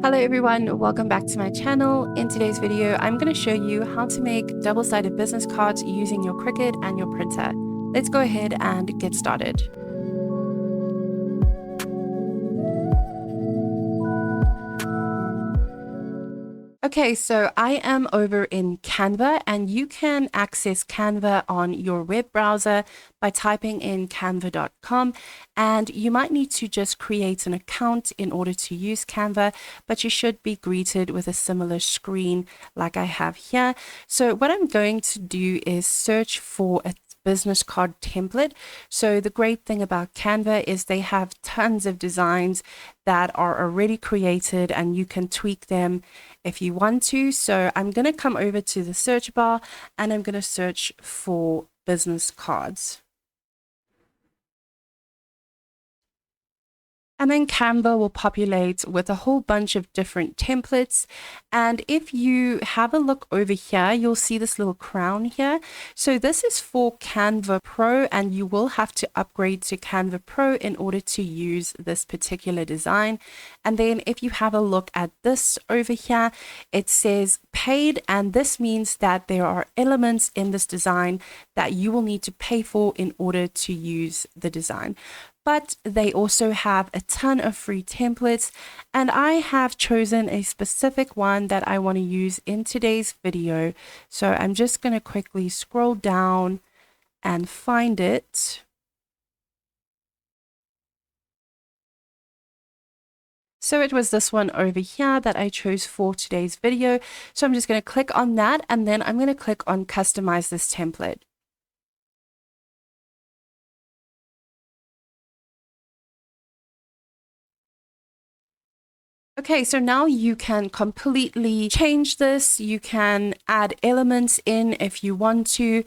Hello everyone, welcome back to my channel. In today's video, I'm going to show you how to make double-sided business cards using your Cricut and your printer. Let's go ahead and get started. Okay, so I am over in Canva, and you can access Canva on your web browser by typing in canva.com, and you might need to just create an account in order to use Canva, but you should be greeted with a similar screen like I have here. So what I'm going to do is search for a business card template. So the great thing about Canva is they have tons of designs that are already created and you can tweak them if you want to. So I'm going to come over to the search bar and I'm going to search for business cards. And then Canva will populate with a whole bunch of different templates. And if you have a look over here, you'll see this little crown here. So this is for Canva Pro, and you will have to upgrade to Canva Pro in order to use this particular design. And then if you have a look at this over here, it says paid, and this means that there are elements in this design that you will need to pay for in order to use the design. But they also have a ton of free templates, and I have chosen a specific one that I want to use in today's video. So I'm just going to quickly scroll down and find it. So it was this one over here that I chose for today's video. So I'm just going to click on that, and then I'm going to click on customize this template. Okay, so now you can completely change this. You can add elements in if you want to.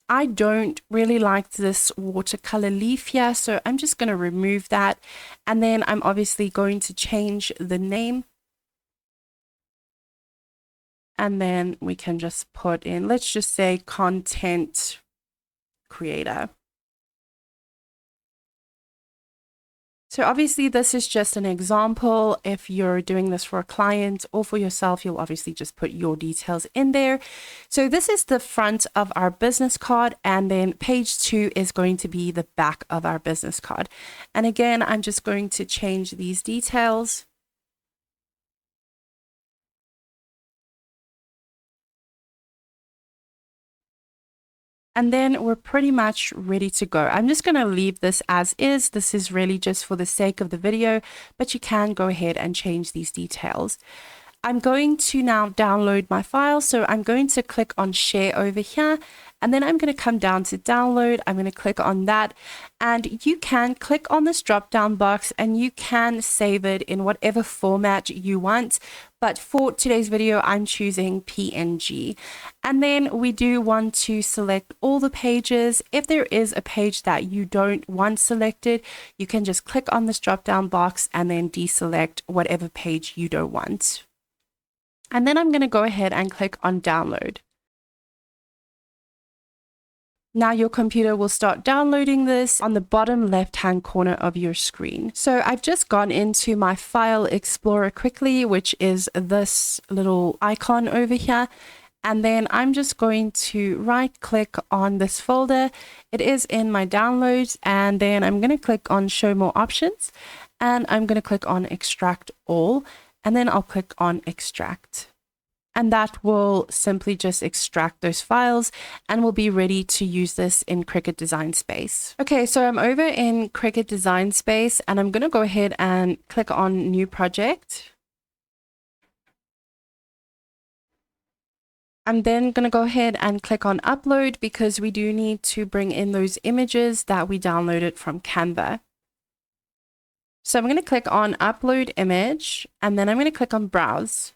I don't really like this watercolor leaf here, so I'm just going to remove that. And then I'm obviously going to change the name. And then we can just put in, let's just say content creator. So obviously this is just an example. If you're doing this for a client or for yourself, you'll obviously just put your details in there. So this is the front of our business card, and then page 2 is going to be the back of our business card. And again, I'm just going to change these details. And then we're pretty much ready to go. I'm just going to leave this as is. This is really just for the sake of the video, but you can go ahead and change these details. I'm going to now download my file. So I'm going to click on share over here, and then I'm going to come down to download. I'm going to click on that, and you can click on this drop down box and you can save it in whatever format you want. But for today's video, I'm choosing PNG. And then we do want to select all the pages. If there is a page that you don't want selected, you can just click on this drop down box and then deselect whatever page you don't want. And then I'm going to go ahead and click on download. Now your computer will start downloading this on the bottom left-hand corner of your screen. So I've just gone into my File Explorer quickly, which is this little icon over here. And then I'm just going to right-click on this folder. It is in my downloads, and then I'm going to click on Show More Options, and I'm going to click on Extract All, and then I'll click on Extract. And that will simply just extract those files, and we'll be ready to use this in Cricut Design Space. Okay, so I'm over in Cricut Design Space, and I'm going to go ahead and click on New Project. I'm then going to go ahead and click on Upload, because we do need to bring in those images that we downloaded from Canva. So I'm going to click on Upload Image, and then I'm going to click on Browse.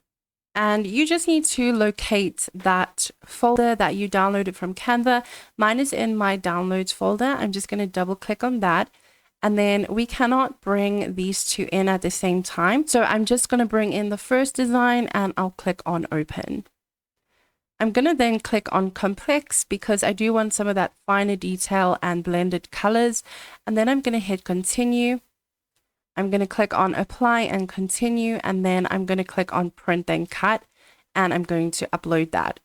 And you just need to locate that folder that you downloaded from Canva. Mine is in my downloads folder. I'm just going to double click on that. And then we cannot bring these two in at the same time. So I'm just going to bring in the first design, and I'll click on Open. I'm going to then click on Complex, because I do want some of that finer detail and blended colors. And then I'm going to hit Continue. I'm going to click on apply and continue, and then I'm going to click on print then cut, and I'm going to upload that.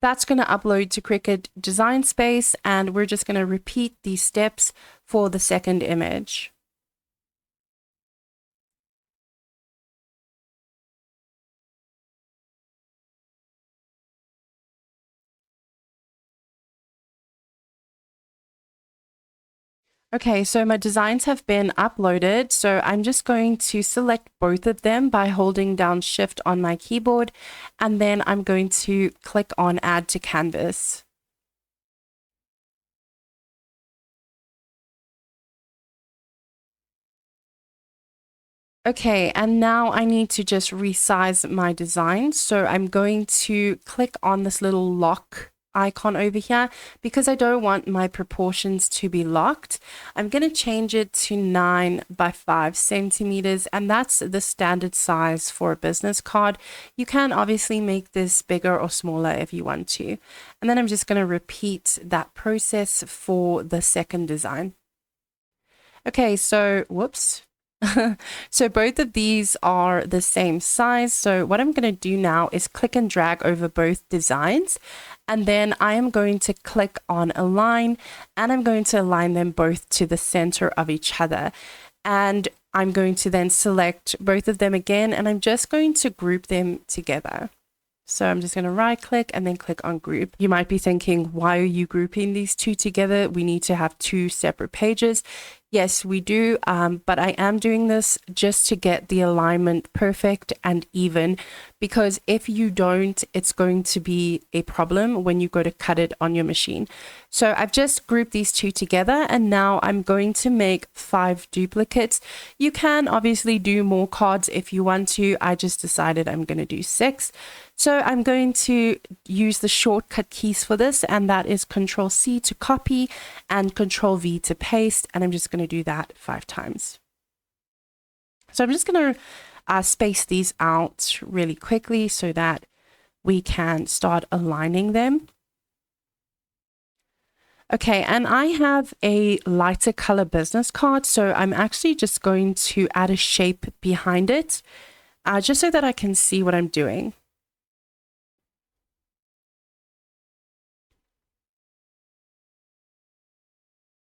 That's going to upload to Cricut Design Space, and we're just going to repeat these steps for the second image. Okay, so my designs have been uploaded. So I'm just going to select both of them by holding down Shift on my keyboard, and then I'm going to click on Add to Canvas. Okay, and now I need to just resize my design. So I'm going to click on this little lock icon over here because I don't want my proportions to be locked. I'm going to change it to 9 by 5 centimeters, and that's the standard size for a business card. You can obviously make this bigger or smaller if you want to. And then I'm just going to repeat that process for the second design. Okay, so whoops. So both of these are the same size. So what I'm going to do now is click and drag over both designs. And then I am going to click on align, and I'm going to align them both to the center of each other. And I'm going to then select both of them again, and I'm just going to group them together. So I'm just going to right click and then click on group. You might be thinking, why are you grouping these two together? We need to have two separate pages. Yes, we do, but I am doing this just to get the alignment perfect and even, because if you don't, it's going to be a problem when you go to cut it on your machine. So I've just grouped these two together, and now I'm going to make 5 duplicates. You can obviously do more cards if you want to. I just decided I'm going to do 6. So I'm going to use the shortcut keys for this, and that is Control C to copy and Control V to paste, and I'm just going to do that 5 times. So I'm just going to space these out really quickly so that we can start aligning them. Okay, and I have a lighter color business card, so I'm actually just going to add a shape behind it, just so that I can see what I'm doing.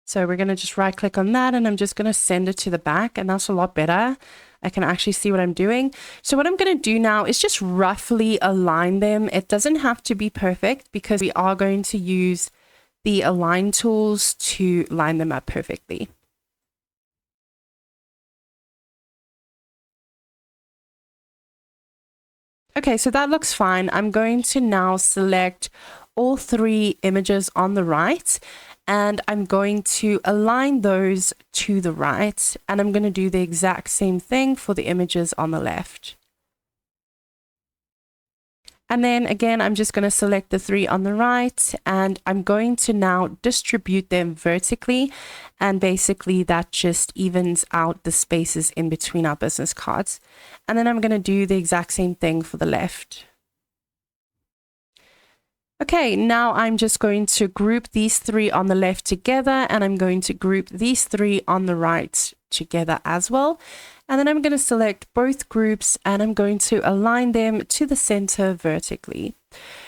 So we're going to just right click on that, and I'm just going to send it to the back, and that's a lot better. I can actually see what I'm doing. So what I'm going to do now is just roughly align them. It doesn't have to be perfect because we are going to use the align tools to line them up perfectly. Okay, so that looks fine. I'm going to now select all 3 images on the right, and I'm going to align those to the right, and I'm going to do the exact same thing for the images on the left. And then again, I'm just going to select the 3 on the right, and I'm going to now distribute them vertically. And basically that just evens out the spaces in between our business cards. And then I'm going to do the exact same thing for the left. Okay, now I'm just going to group these 3 on the left together, and I'm going to group these 3 on the right together as well. And then I'm going to select both groups, and I'm going to align them to the center vertically.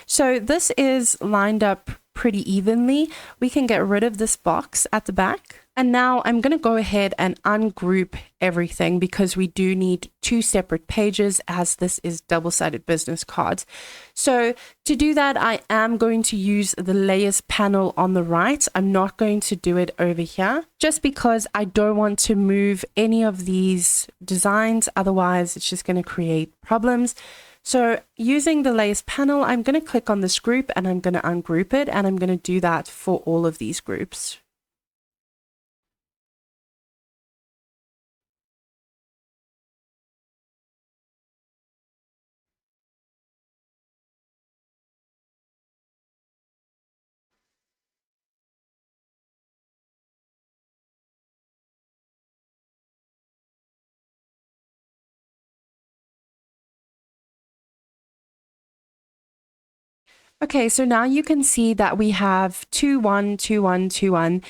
So this is lined up pretty evenly. We can get rid of this box at the back. And now I'm going to go ahead and ungroup everything because we do need 2 separate pages as this is double-sided business cards. So to do that, I am going to use the layers panel on the right. I'm not going to do it over here just because I don't want to move any of these designs. Otherwise, it's just going to create problems. So using the layers panel, I'm going to click on this group and I'm going to ungroup it, and I'm going to do that for all of these groups. Okay, so now you can see that we have 2, 1, 2, 1, 2, 1,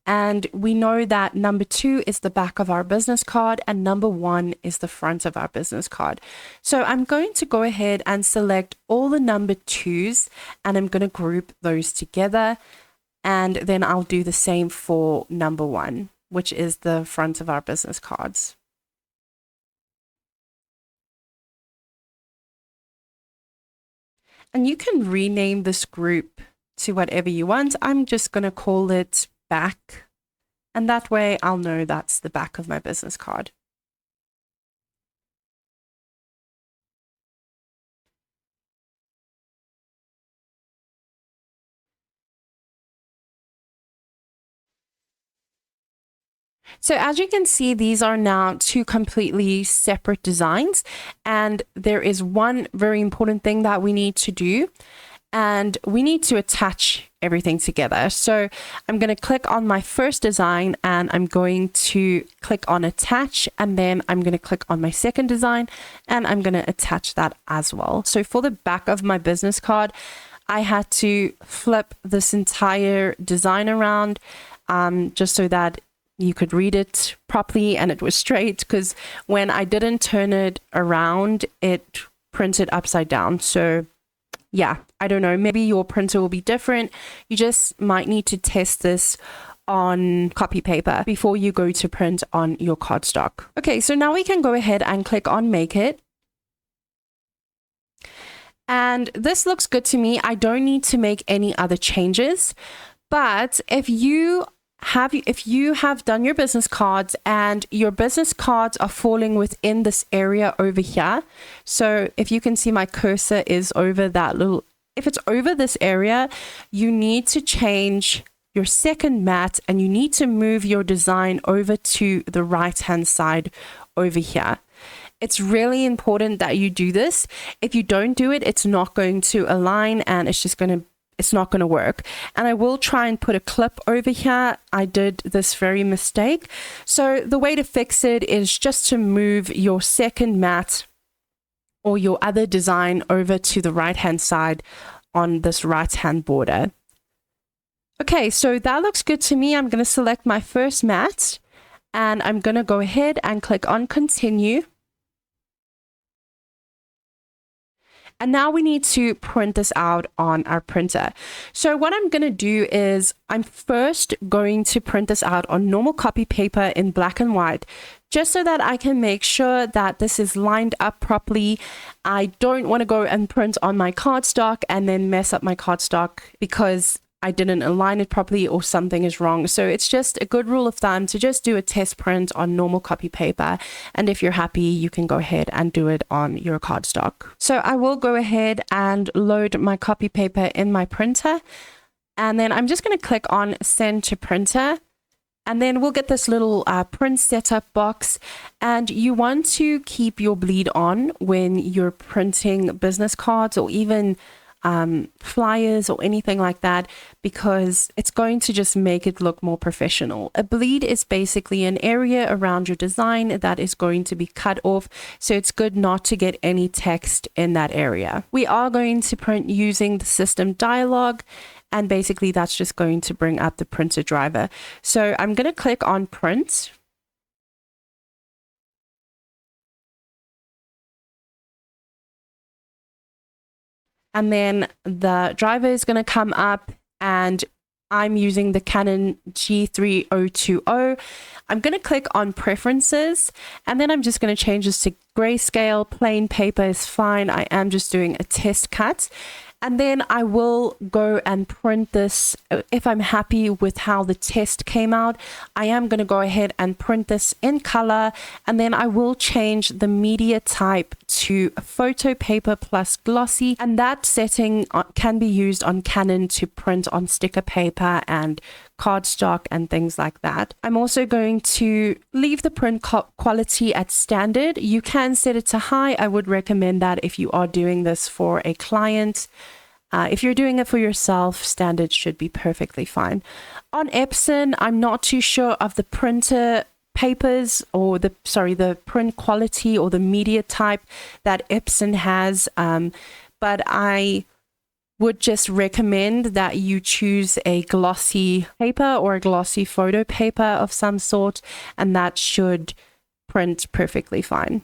and we know that number 2 is the back of our business card and number 1 is the front of our business card. So I'm going to go ahead and select all the number 2s and I'm going to group those together, and then I'll do the same for number 1, which is the front of our business cards. And you can rename this group to whatever you want. I'm just going to call it back. And that way I'll know that's the back of my business card. So as you can see, these are now 2 completely separate designs. And there is one very important thing that we need to do. And we need to attach everything together. So I'm going to click on my first design and I'm going to click on attach, and then I'm going to click on my second design and I'm going to attach that as well. So for the back of my business card, I had to flip this entire design around just so that you could read it properly and it was straight, because when I didn't turn it around, it printed upside down. So yeah, I don't know, maybe your printer will be different. You just might need to test this on copy paper before you go to print on your cardstock. Okay, so now we can go ahead and click on Make It. And this looks good to me. I don't need to make any other changes. But if you have done your business cards and your business cards are falling within this area over here, so if you can see my cursor is over that little, if it's over this area, you need to change your second mat and you need to move your design over to the right hand side over here. It's really important that you do this. If you don't do it, it's not going to align and it's not going to work. And I will try and put a clip over here. I did this very mistake. So the way to fix it is just to move your second mat or your other design over to the right hand side on this right hand border. Okay, so that looks good to me. I'm going to select my first mat and I'm going to go ahead and click on continue. And now we need to print this out on our printer. So what I'm going to do is I'm first going to print this out on normal copy paper in black and white, just so that I can make sure that this is lined up properly. I don't want to go and print on my cardstock and then mess up my cardstock because I didn't align it properly or something is wrong. So it's just a good rule of thumb to just do a test print on normal copy paper. And if you're happy, you can go ahead and do it on your cardstock. So I will go ahead and load my copy paper in my printer. And then I'm just going to click on send to printer. And then we'll get this little print setup box. And you want to keep your bleed on when you're printing business cards or even flyers or anything like that, because it's going to just make it look more professional. A bleed is basically an area around your design that is going to be cut off, so it's good not to get any text in that area. We are going to print using the system dialog, and basically that's just going to bring up the printer driver. So I'm going to click on print. And then the driver is going to come up, and I'm using the Canon G3020. I'm going to click on preferences, and then I'm just going to change this to grayscale. Plain paper is fine. I am just doing a test cut. And then I will go and print this. If I'm happy with how the test came out, I am going to go ahead and print this in color. And then I will change the media type to photo paper plus glossy. And that setting can be used on Canon to print on sticker paper and cardstock and things like that. I'm also going to leave the print quality at standard. You can set it to high. I would recommend that if you are doing this for a client. If you're doing it for yourself, standard should be perfectly fine. On Epson, I'm not too sure of the printer papers or the print quality or the media type that Epson has, but I would just recommend that you choose a glossy paper or a glossy photo paper of some sort, and that should print perfectly fine.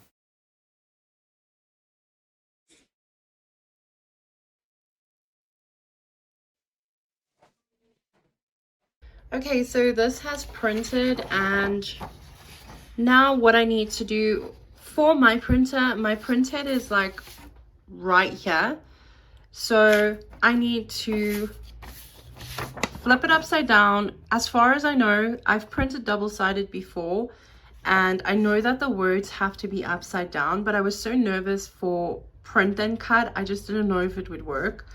Okay, so this has printed, and now what I need to do for my printhead is like right here. So I need to flip it upside down. As far as I know, I've printed double-sided before, and I know that the words have to be upside down, but I was so nervous for print then cut, I just didn't know if it would work.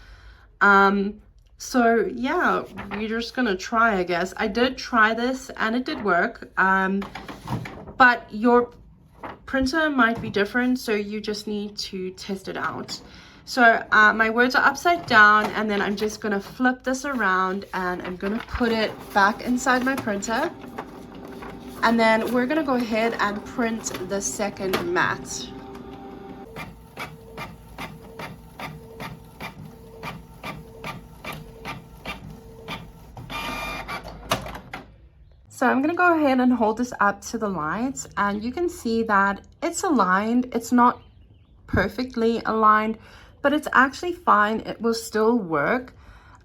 So yeah, we're just gonna try, I guess. I did try this and it did work, but your printer might be different, so you just need to test it out. So my words are upside down, and then I'm just gonna flip this around and I'm gonna put it back inside my printer, and then we're gonna go ahead and print the second mat. So I'm gonna go ahead and hold this up to the light, and you can see that it's aligned. It's not perfectly aligned, but it's actually fine. It will still work.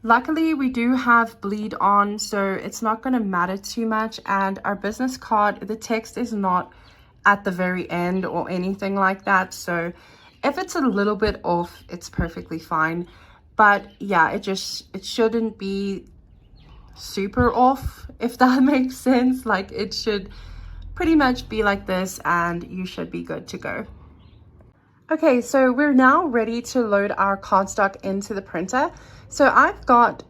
Luckily, we do have bleed on, so it's not gonna matter too much. And our business card, the text is not at the very end or anything like that. So if it's a little bit off, it's perfectly fine. But yeah, it shouldn't be super off, if that makes sense. Like, it should pretty much be like this and you should be good to go. Okay, so we're now ready to load our cardstock into the printer. So I've got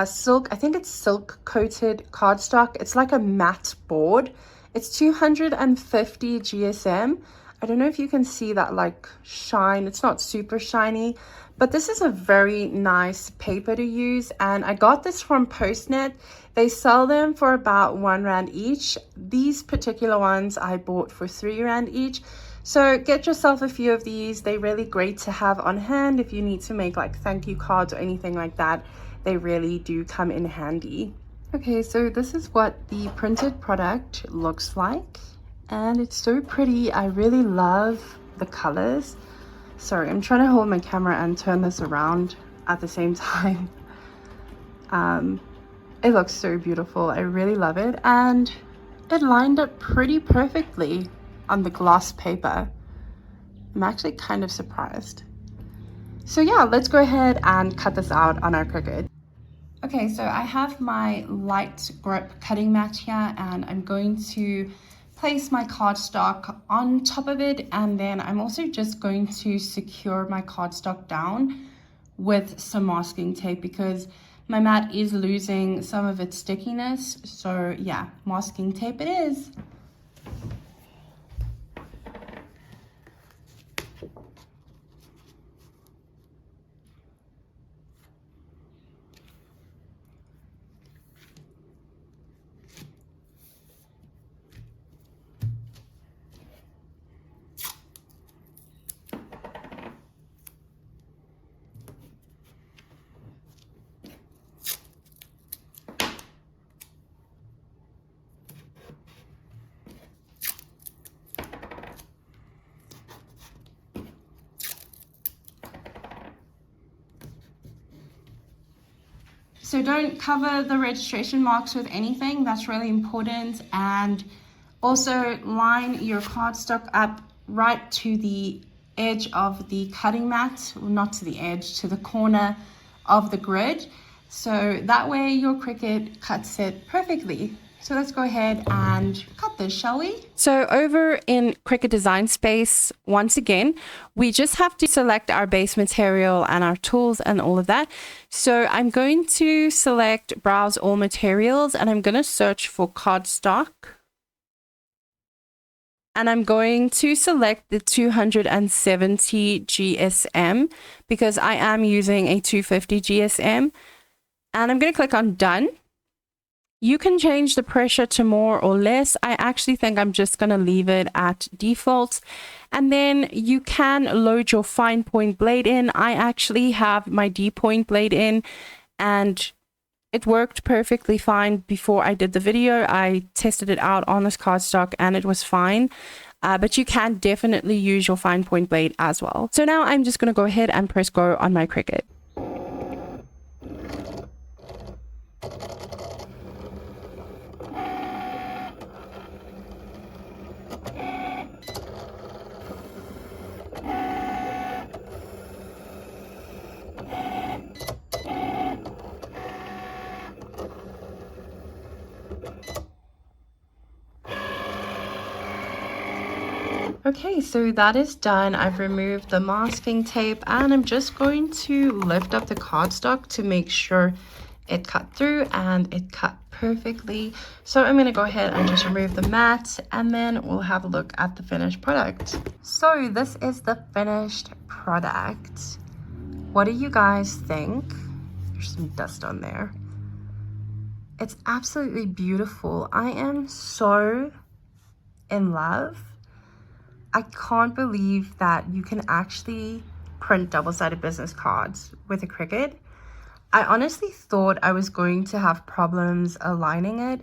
silk, I think it's silk coated cardstock. It's like a matte board. It's 250 GSM. I don't know if you can see that like shine. It's not super shiny, but this is a very nice paper to use, and I got this from Postnet. They sell them for about R1 each. These particular ones I bought for R3 each. So get yourself a few of these. They're really great to have on hand if you need to make like thank you cards or anything like that. They really do come in handy. Okay, so this is what the printed product looks like, and it's so pretty. I really love the colors. Sorry, I'm trying to hold my camera and turn this around at the same time. It looks so beautiful. I really love it, and it lined up pretty perfectly on the gloss paper. I'm actually kind of surprised. So yeah, let's go ahead and cut this out on our Cricut. Okay, so I have my light grip cutting mat here, and I'm going to place my cardstock on top of it, and then I'm also just going to secure my cardstock down with some masking tape because my mat is losing some of its stickiness. So yeah, masking tape it is. So don't cover the registration marks with anything. That's really important. And also line your cardstock up right to the edge of the cutting mat, well, not to the edge, to the corner of the grid. So that way your Cricut cuts it perfectly. So let's go ahead and cut this, shall we? So over in Cricut Design Space, once again, we just have to select our base material and our tools and all of that. So I'm going to select Browse All Materials, and I'm going to search for cardstock. And I'm going to select the 270 GSM because I am using a 250 GSM. And I'm going to click on Done. You can change the pressure to more or less. I actually think I'm just going to leave it at default. And then you can load your fine point blade in. I actually have my D point blade in, and it worked perfectly fine before I did the video. I tested it out on this cardstock and it was fine. But you can definitely use your fine point blade as well. So now I'm just going to go ahead and press go on my Cricut. Okay, so that is done. I've removed the masking tape and I'm just going to lift up the cardstock to make sure it cut through, and it cut perfectly. So I'm going to go ahead and just remove the mat, and then we'll have a look at the finished product. So this is the finished product. What do you guys think? There's some dust on there. It's absolutely beautiful. I am so in love. I can't believe that you can actually print double-sided business cards with a Cricut. I honestly thought I was going to have problems aligning it,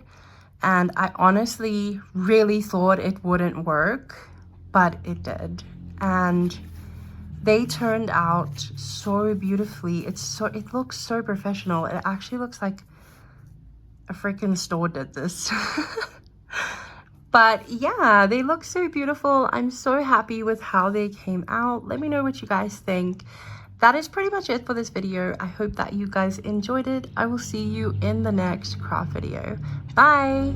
and I honestly really thought it wouldn't work, but it did. And they turned out so beautifully. It looks so professional. It actually looks like a freaking store did this. But yeah, they look so beautiful. I'm so happy with how they came out. Let me know what you guys think. That is pretty much it for this video. I hope that you guys enjoyed it. I will see you in the next craft video. Bye!